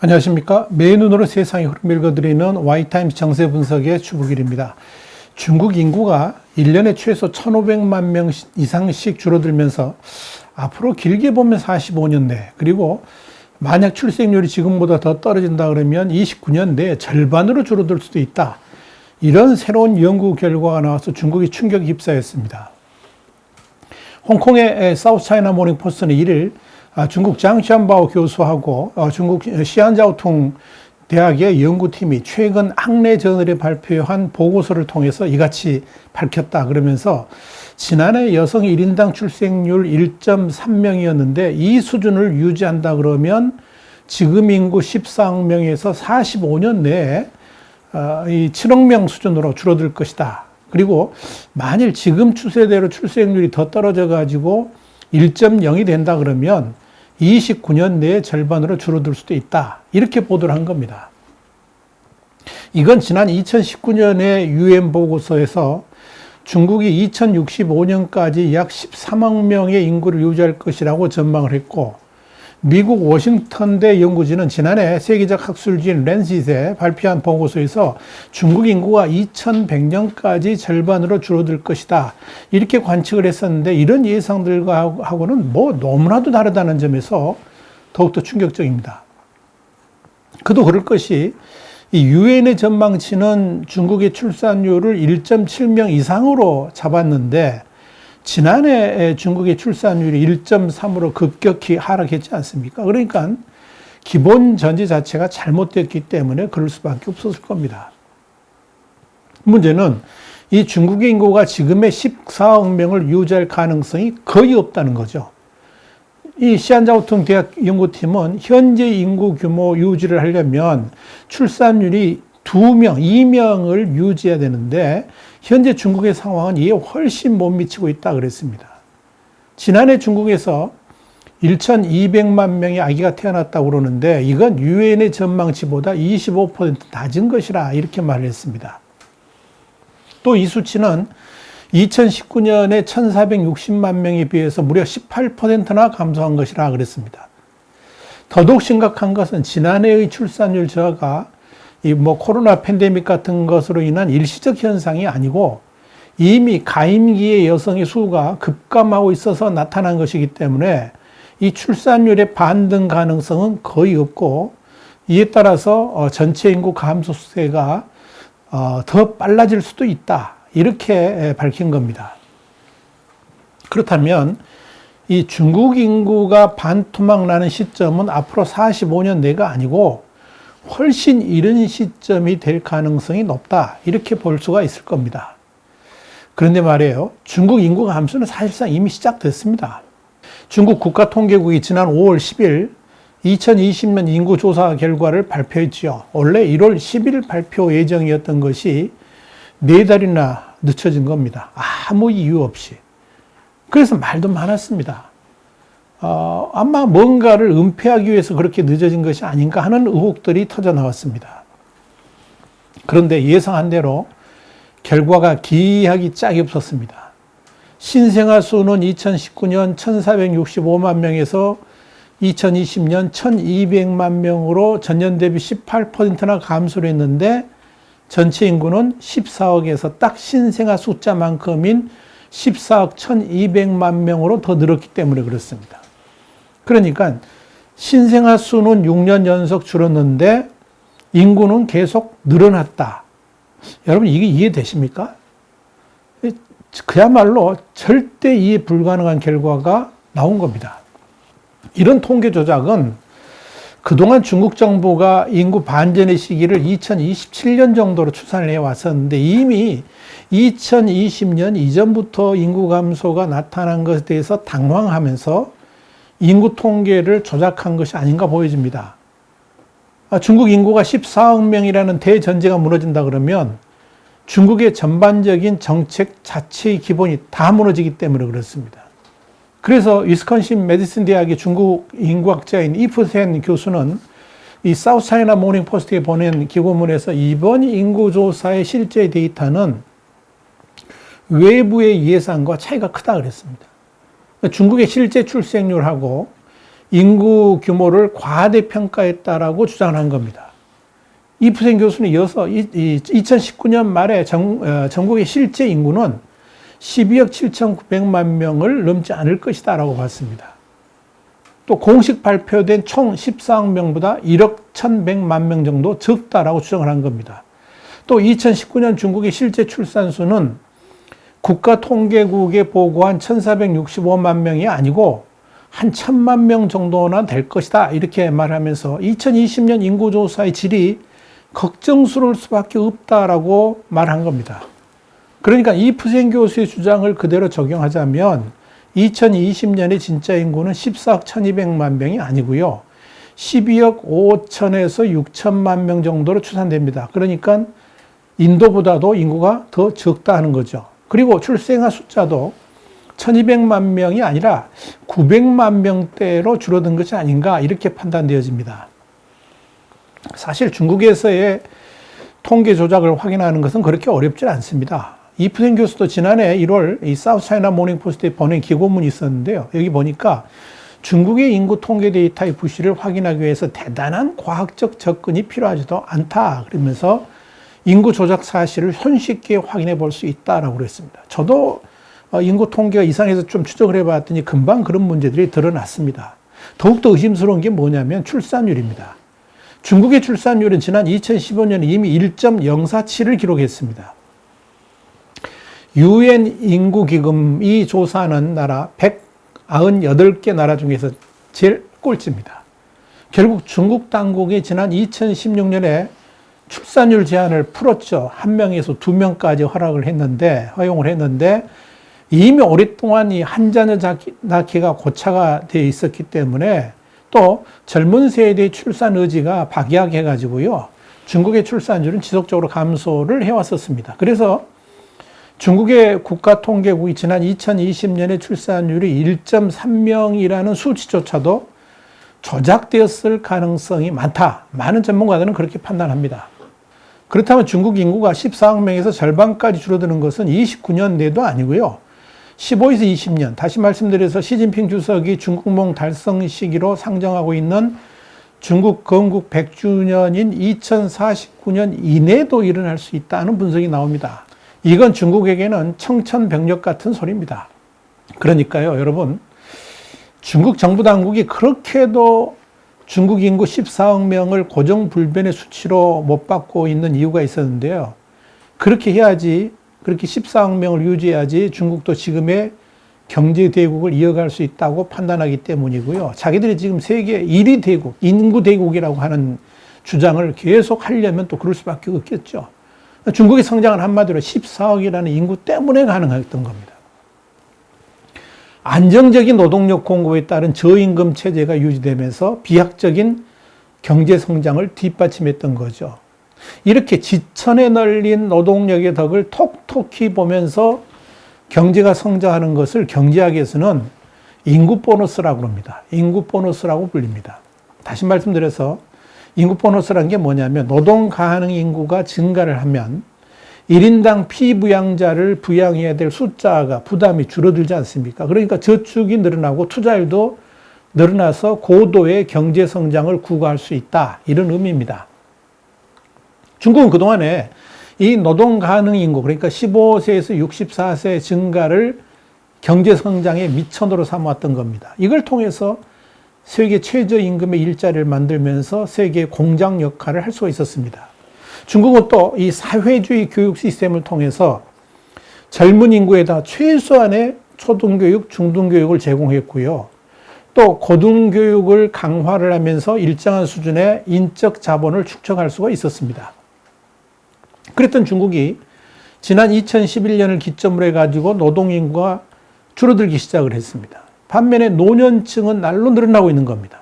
안녕하십니까. 매일 눈으로 세상의 흐름 읽어드리는 Y타임스 정세 분석의 주북일입니다. 중국 인구가 1년에 최소 1,500만 명 이상씩 줄어들면서 앞으로 길게 보면 45년 내, 그리고 만약 출생률이 지금보다 더 떨어진다 그러면 29년 내에 절반으로 줄어들 수도 있다. 이런 새로운 연구 결과가 나와서 중국이 충격에 휩싸였습니다. 홍콩의 사우스차이나 모닝포스트는 1일 중국 장시안바오 교수하고 중국 시안자오퉁 대학의 연구팀이 최근 학내 저널에 발표한 보고서를 통해서 이같이 밝혔다 그러면서 지난해 여성 1인당 출생률 1.3명이었는데 이 수준을 유지한다 그러면 지금 인구 14억 명에서 45년 내에 이 7억 명 수준으로 줄어들 것이다. 그리고 만일 지금 추세대로 출생률이 더 떨어져 가지고 1.0이 된다 그러면 29년 내에 절반으로 줄어들 수도 있다. 이렇게 보도를 한 겁니다. 이건 지난 2019년에 UN 보고서에서 중국이 2065년까지 약 13억 명의 인구를 유지할 것이라고 전망을 했고, 미국 워싱턴대 연구진은 지난해 세계적 학술지인 랜싯에 발표한 보고서에서 중국 인구가 2100년까지 절반으로 줄어들 것이다. 이렇게 관측을 했었는데 이런 예상들하고는 너무나도 다르다는 점에서 더욱더 충격적입니다. 그도 그럴 것이 이 유엔의 전망치는 중국의 출산율을 1.7명 이상으로 잡았는데 지난해 중국의 출산율이 1.3으로 급격히 하락했지 않습니까? 그러니까 기본 전제 자체가 잘못됐기 때문에 그럴 수밖에 없었을 겁니다. 문제는 이 중국의 인구가 지금의 14억 명을 유지할 가능성이 거의 없다는 거죠. 이 시안자오퉁 대학 연구팀은 현재 인구 규모 유지를 하려면 출산율이 2명을 유지해야 되는데 현재 중국의 상황은 이에 훨씬 못 미치고 있다 그랬습니다. 지난해 중국에서 1,200만 명의 아기가 태어났다고 그러는데 이건 유엔의 전망치보다 25% 낮은 것이라 이렇게 말을 했습니다. 또 이 수치는 2019년에 1,460만 명에 비해서 무려 18%나 감소한 것이라 그랬습니다. 더더욱 심각한 것은 지난해의 출산율 저하가 코로나 팬데믹 같은 것으로 인한 일시적 현상이 아니고 이미 가임기의 여성의 수가 급감하고 있어서 나타난 것이기 때문에 이 출산율의 반등 가능성은 거의 없고 이에 따라서 전체 인구 감소 추세가 더 빨라질 수도 있다. 이렇게 밝힌 겁니다. 그렇다면 이 중국 인구가 반토막 나는 시점은 앞으로 45년 내가 아니고 훨씬 이른 시점이 될 가능성이 높다. 이렇게 볼 수가 있을 겁니다. 그런데 말이에요. 중국 인구 감소는 사실상 이미 시작됐습니다. 중국 국가통계국이 지난 5월 10일 2020년 인구조사 결과를 발표했지요. 원래 1월 10일 발표 예정이었던 것이 4달이나 늦춰진 겁니다. 아무 이유 없이. 그래서 말도 많았습니다. 아마 뭔가를 은폐하기 위해서 그렇게 늦어진 것이 아닌가 하는 의혹들이 터져 나왔습니다. 그런데 예상한 대로 결과가 기이하기 짝이 없었습니다. 신생아 수는 2019년 1,465만 명에서 2020년 1,200만 명으로 전년 대비 18%나 감소를 했는데 전체 인구는 14억에서 딱 신생아 숫자만큼인 14억 1,200만 명으로 더 늘었기 때문에 그렇습니다. 그러니까 신생아 수는 6년 연속 줄었는데 인구는 계속 늘어났다. 여러분 이게 이해되십니까? 그야말로 절대 이해 불가능한 결과가 나온 겁니다. 이런 통계 조작은 그동안 중국 정부가 인구 반전의 시기를 2027년 정도로 추산을 해왔었는데 이미 2020년 이전부터 인구 감소가 나타난 것에 대해서 당황하면서 인구 통계를 조작한 것이 아닌가 보여집니다. 중국 인구가 14억 명이라는 대전제가 무너진다 그러면 중국의 전반적인 정책 자체의 기본이 다 무너지기 때문에 그렇습니다. 그래서 위스콘신 메디슨 대학의 중국 인구학자인 이프센 교수는 이 사우스차이나 모닝포스트에 보낸 기고문에서 이번 인구조사의 실제 데이터는 외부의 예상과 차이가 크다 그랬습니다. 중국의 실제 출생률하고 인구 규모를 과대평가했다라고 주장한 겁니다. 이프센 교수는 이어서 2019년 말에 전국의 실제 인구는 12억 7,900만 명을 넘지 않을 것이다라고 봤습니다. 또 공식 발표된 총 14억 명보다 1억 1,100만 명 정도 적다라고 추정을 한 겁니다. 또 2019년 중국의 실제 출산 수는 국가통계국에 보고한 1,465만 명이 아니고 한 1,000만 명 정도나 될 것이다 이렇게 말하면서 2020년 인구조사의 질이 걱정스러울 수밖에 없다라고 말한 겁니다. 그러니까 이프센 교수의 주장을 그대로 적용하자면 2020년의 진짜 인구는 14억 1,200만 명이 아니고요. 12억 5천에서 6천만 명 정도로 추산됩니다. 그러니까 인도보다도 인구가 더 적다 하는 거죠. 그리고 출생아 숫자도 1,200만 명이 아니라 900만 명대로 줄어든 것이 아닌가 이렇게 판단되어집니다. 사실 중국에서의 통계 조작을 확인하는 것은 그렇게 어렵지 않습니다. 이프센 교수도 지난해 1월 이 사우스 차이나 모닝 포스트에 보낸 기고문이 있었는데요. 여기 보니까 중국의 인구 통계 데이터의 부실을 확인하기 위해서 대단한 과학적 접근이 필요하지도 않다. 그러면서 인구 조작 사실을 손쉽게 확인해 볼 수 있다라고 그랬습니다. 저도 인구 통계가 이상해서 좀 추적을 해봤더니 금방 그런 문제들이 드러났습니다. 더욱더 의심스러운 게 뭐냐면 출산율입니다. 중국의 출산율은 지난 2015년에 이미 1.047을 기록했습니다. UN 인구기금이 조사하는 나라 198개 나라 중에서 제일 꼴찌입니다. 결국 중국 당국이 지난 2016년에 출산율 제한을 풀었죠. 1명에서 2명까지 허용을 했는데 이미 오랫동안 이 한자녀 낳기가 고차가 되어 있었기 때문에 또 젊은 세대의 출산 의지가 박약해가지고요. 중국의 출산율은 지속적으로 감소를 해왔었습니다. 그래서 중국의 국가통계국이 지난 2020년에 출산율이 1.3명이라는 수치조차도 조작되었을 가능성이 많다. 많은 전문가들은 그렇게 판단합니다. 그렇다면 중국 인구가 14억 명에서 절반까지 줄어드는 것은 29년 내도 아니고요. 15에서 20년, 다시 말씀드려서 시진핑 주석이 중국몽 달성 시기로 상정하고 있는 중국 건국 100주년인 2049년 이내도 일어날 수 있다는 분석이 나옵니다. 이건 중국에게는 청천벽력 같은 소리입니다. 그러니까요, 여러분, 중국 정부 당국이 그렇게도 중국 인구 14억 명을 고정불변의 수치로 못 받고 있는 이유가 있었는데요. 그렇게 해야지, 그렇게 14억 명을 유지해야지 중국도 지금의 경제 대국을 이어갈 수 있다고 판단하기 때문이고요. 자기들이 지금 세계 1위 대국, 인구 대국이라고 하는 주장을 계속 하려면 또 그럴 수밖에 없겠죠. 중국의 성장은 한마디로 14억이라는 인구 때문에 가능했던 겁니다. 안정적인 노동력 공급에 따른 저임금 체제가 유지되면서 비약적인 경제 성장을 뒷받침했던 거죠. 이렇게 지천에 널린 노동력의 덕을 톡톡히 보면서 경제가 성장하는 것을 경제학에서는 인구 보너스라고 합니다. 인구 보너스라고 불립니다. 다시 말씀드려서 인구 보너스라는 게 뭐냐면 노동 가능 인구가 증가를 하면 1인당 피부양자를 부양해야 될 숫자가 부담이 줄어들지 않습니까? 그러니까 저축이 늘어나고 투자율도 늘어나서 고도의 경제 성장을 구가할 수 있다. 이런 의미입니다. 중국은 그동안에 이 노동 가능 인구, 그러니까 15세에서 64세 증가를 경제 성장의 미천으로 삼았던 겁니다. 이걸 통해서 세계 최저임금의 일자리를 만들면서 세계 공장 역할을 할 수가 있었습니다. 중국은 또 이 사회주의 교육 시스템을 통해서 젊은 인구에다 최소한의 초등교육, 중등교육을 제공했고요. 또 고등교육을 강화를 하면서 일정한 수준의 인적 자본을 축적할 수가 있었습니다. 그랬던 중국이 지난 2011년을 기점으로 해가지고 노동인구가 줄어들기 시작을 했습니다. 반면에 노년층은 날로 늘어나고 있는 겁니다.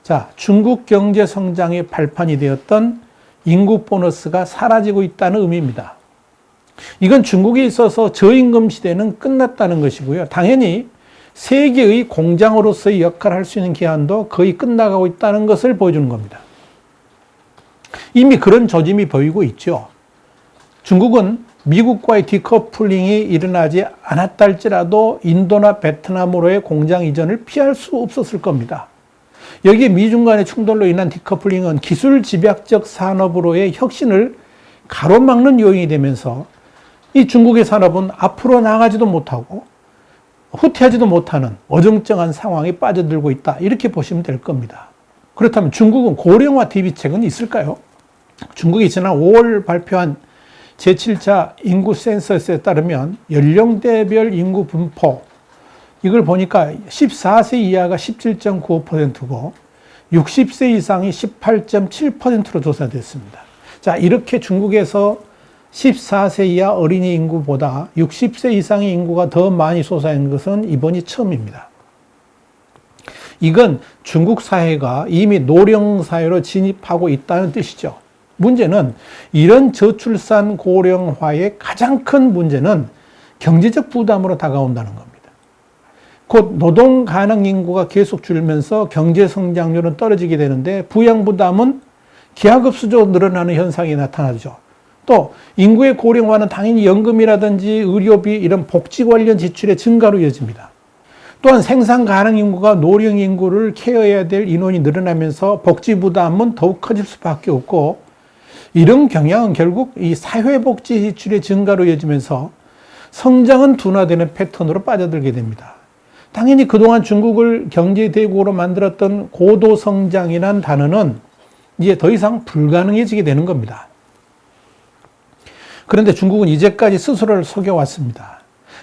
자, 중국 경제 성장의 발판이 되었던 인구 보너스가 사라지고 있다는 의미입니다. 이건 중국에 있어서 저임금 시대는 끝났다는 것이고요. 당연히 세계의 공장으로서의 역할을 할 수 있는 기한도 거의 끝나가고 있다는 것을 보여주는 겁니다. 이미 그런 조짐이 보이고 있죠. 중국은 미국과의 디커플링이 일어나지 않았다 할지라도 인도나 베트남으로의 공장 이전을 피할 수 없었을 겁니다. 여기에 미중 간의 충돌로 인한 디커플링은 기술 집약적 산업으로의 혁신을 가로막는 요인이 되면서 이 중국의 산업은 앞으로 나가지도 못하고 후퇴하지도 못하는 어정쩡한 상황에 빠져들고 있다. 이렇게 보시면 될 겁니다. 그렇다면 중국은 고령화 대비책은 있을까요? 중국이 지난 5월 발표한 제7차 인구 센서스에 따르면 연령대별 인구 분포, 이걸 보니까 14세 이하가 17.95%고 60세 이상이 18.7%로 조사됐습니다. 자, 이렇게 중국에서 14세 이하 어린이 인구보다 60세 이상의 인구가 더 많이 솟아있는 것은 이번이 처음입니다. 이건 중국 사회가 이미 노령 사회로 진입하고 있다는 뜻이죠. 문제는 이런 저출산 고령화의 가장 큰 문제는 경제적 부담으로 다가온다는 겁니다. 곧 노동 가능 인구가 계속 줄면서 경제 성장률은 떨어지게 되는데 부양 부담은 기하급수적으로 늘어나는 현상이 나타나죠. 또 인구의 고령화는 당연히 연금이라든지 의료비 이런 복지 관련 지출의 증가로 이어집니다. 또한 생산 가능 인구가 노령 인구를 케어해야 될 인원이 늘어나면서 복지 부담은 더욱 커질 수밖에 없고, 이런 경향은 결국 이 사회복지 지출의 증가로 이어지면서 성장은 둔화되는 패턴으로 빠져들게 됩니다. 당연히 그동안 중국을 경제대국으로 만들었던 고도성장이란 단어는 이제 더 이상 불가능해지게 되는 겁니다. 그런데 중국은 이제까지 스스로를 속여왔습니다.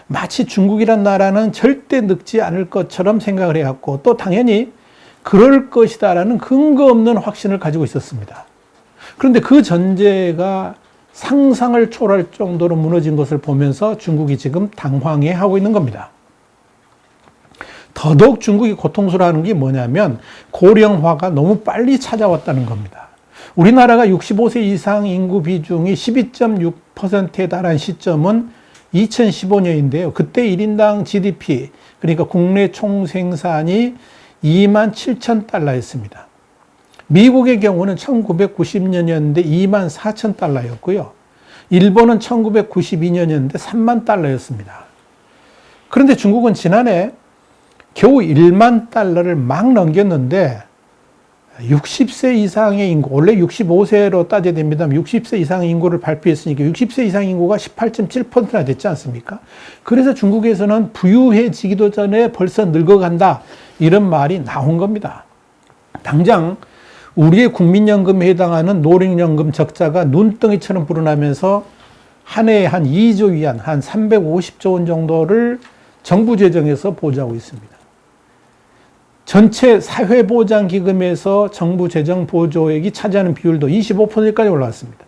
마치 중국이란 나라는 절대 늙지 않을 것처럼 생각을 해왔고, 또 당연히 그럴 것이다라는 근거 없는 확신을 가지고 있었습니다. 그런데 그 전제가 상상을 초월할 정도로 무너진 것을 보면서 중국이 지금 당황해하고 있는 겁니다. 더더욱 중국이 고통스러워하는 게 뭐냐면 고령화가 너무 빨리 찾아왔다는 겁니다. 우리나라가 65세 이상 인구 비중이 12.6%에 달한 시점은 2015년인데요. 그때 1인당 GDP, 그러니까 국내 총생산이 27,000달러였습니다. 미국의 경우는 1990년이었는데 24,000달러였고요. 일본은 1992년이었는데 3만 달러였습니다. 그런데 중국은 지난해 겨우 1만 달러를 막 넘겼는데 60세 이상의 인구, 원래 65세로 따져야 됩니다. 60세 이상의 인구를 발표했으니까 60세 이상 인구가 18.7%나 됐지 않습니까? 그래서 중국에서는 부유해지기도 전에 벌써 늙어간다, 이런 말이 나온 겁니다. 당장 우리의 국민연금에 해당하는 노령연금 적자가 눈덩이처럼 불어나면서 한 해에 한 2조 위안, 한 350조 원 정도를 정부 재정에서 보조하고 있습니다. 전체 사회보장기금에서 정부 재정 보조액이 차지하는 비율도 25%까지 올라왔습니다.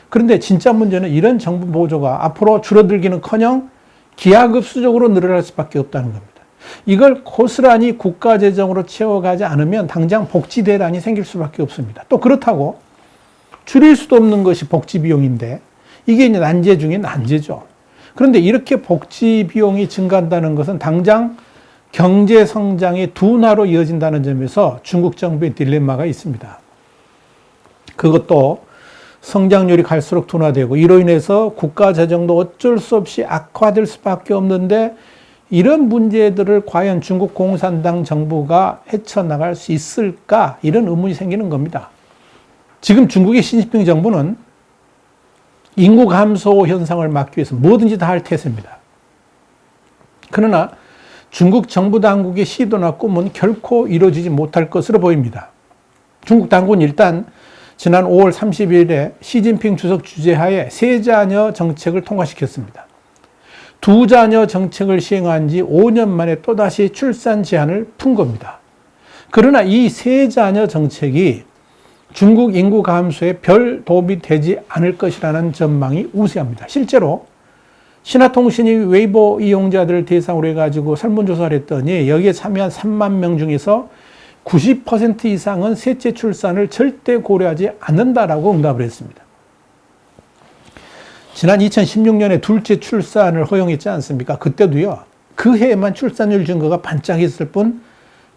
그런데 진짜 문제는 이런 정부 보조가 앞으로 줄어들기는커녕 기하급수적으로 늘어날 수밖에 없다는 겁니다. 이걸 고스란히 국가 재정으로 채워가지 않으면 당장 복지 대란이 생길 수밖에 없습니다. 또 그렇다고 줄일 수도 없는 것이 복지 비용인데 이게 이제 난제 중에 난제죠. 그런데 이렇게 복지 비용이 증가한다는 것은 당장 경제 성장의 둔화로 이어진다는 점에서 중국 정부의 딜레마가 있습니다. 그것도 성장률이 갈수록 둔화되고 이로 인해서 국가 재정도 어쩔 수 없이 악화될 수밖에 없는데, 이런 문제들을 과연 중국 공산당 정부가 헤쳐나갈 수 있을까, 이런 의문이 생기는 겁니다. 지금 중국의 시진핑 정부는 인구 감소 현상을 막기 위해서 뭐든지 다 할 태세입니다. 그러나 중국 정부 당국의 시도나 꿈은 결코 이루어지지 못할 것으로 보입니다. 중국 당국은 일단 지난 5월 30일에 시진핑 주석 주재하에 세자녀 정책을 통과시켰습니다. 두 자녀 정책을 시행한 지 5년 만에 또다시 출산 제한을 푼 겁니다. 그러나 이 세자녀 정책이 중국 인구 감소에 별 도움이 되지 않을 것이라는 전망이 우세합니다. 실제로 신화통신이 웨이보 이용자들을 대상으로 해가지고 설문조사를 했더니 여기에 참여한 3만 명 중에서 90% 이상은 셋째 출산을 절대 고려하지 않는다라고 응답을 했습니다. 지난 2016년에 둘째 출산을 허용했지 않습니까? 그때도요, 그 해에만 출산율 증가가 반짝했을 뿐,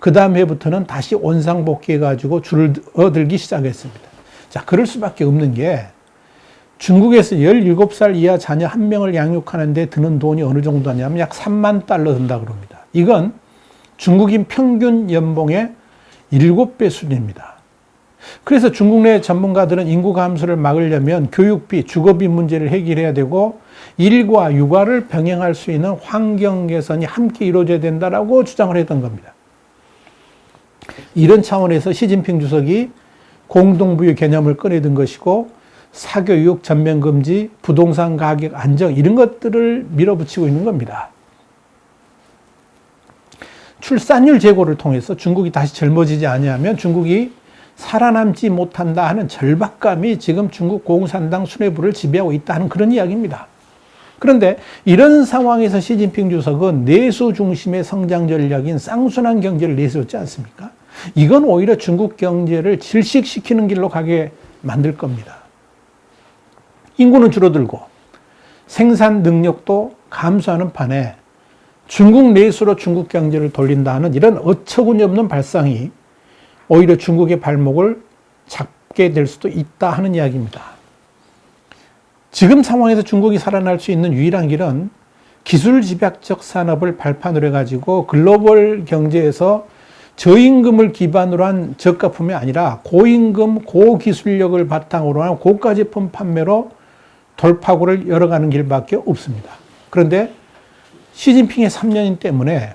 그 다음 해부터는 다시 원상복귀해가지고 줄어들기 시작했습니다. 자, 그럴 수밖에 없는 게 중국에서 17살 이하 자녀 한 명을 양육하는데 드는 돈이 어느 정도 하냐면 약 3만 달러 든다 그럽니다. 이건 중국인 평균 연봉의 7배 수준입니다. 그래서 중국 내 전문가들은 인구 감소를 막으려면 교육비, 주거비 문제를 해결해야 되고 일과 육아를 병행할 수 있는 환경 개선이 함께 이루어져야 된다라고 주장을 했던 겁니다. 이런 차원에서 시진핑 주석이 공동부유 개념을 꺼내든 것이고 사교육 전면 금지, 부동산 가격 안정 이런 것들을 밀어붙이고 있는 겁니다. 출산율 제고를 통해서 중국이 다시 젊어지지 아니하면 중국이 살아남지 못한다 하는 절박감이 지금 중국 공산당 수뇌부를 지배하고 있다 하는 그런 이야기입니다. 그런데 이런 상황에서 시진핑 주석은 내수 중심의 성장 전략인 쌍순환 경제를 내세웠지 않습니까? 이건 오히려 중국 경제를 질식시키는 길로 가게 만들 겁니다. 인구는 줄어들고 생산 능력도 감소하는 판에 중국 내수로 중국 경제를 돌린다는 이런 어처구니 없는 발상이 오히려 중국의 발목을 잡게 될 수도 있다 하는 이야기입니다. 지금 상황에서 중국이 살아날 수 있는 유일한 길은 기술 집약적 산업을 발판으로 해가지고 글로벌 경제에서 저임금을 기반으로 한 저가품이 아니라 고임금, 고기술력을 바탕으로 한 고가 제품 판매로 돌파구를 열어가는 길밖에 없습니다. 그런데 시진핑의 3년인 때문에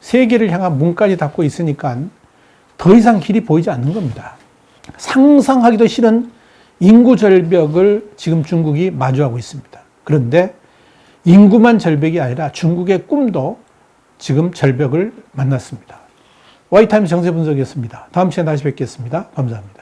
세계를 향한 문까지 닫고 있으니까 더 이상 길이 보이지 않는 겁니다. 상상하기도 싫은 인구 절벽을 지금 중국이 마주하고 있습니다. 그런데 인구만 절벽이 아니라 중국의 꿈도 지금 절벽을 만났습니다. 와이타임스 정세분석이었습니다. 다음 시간에 다시 뵙겠습니다. 감사합니다.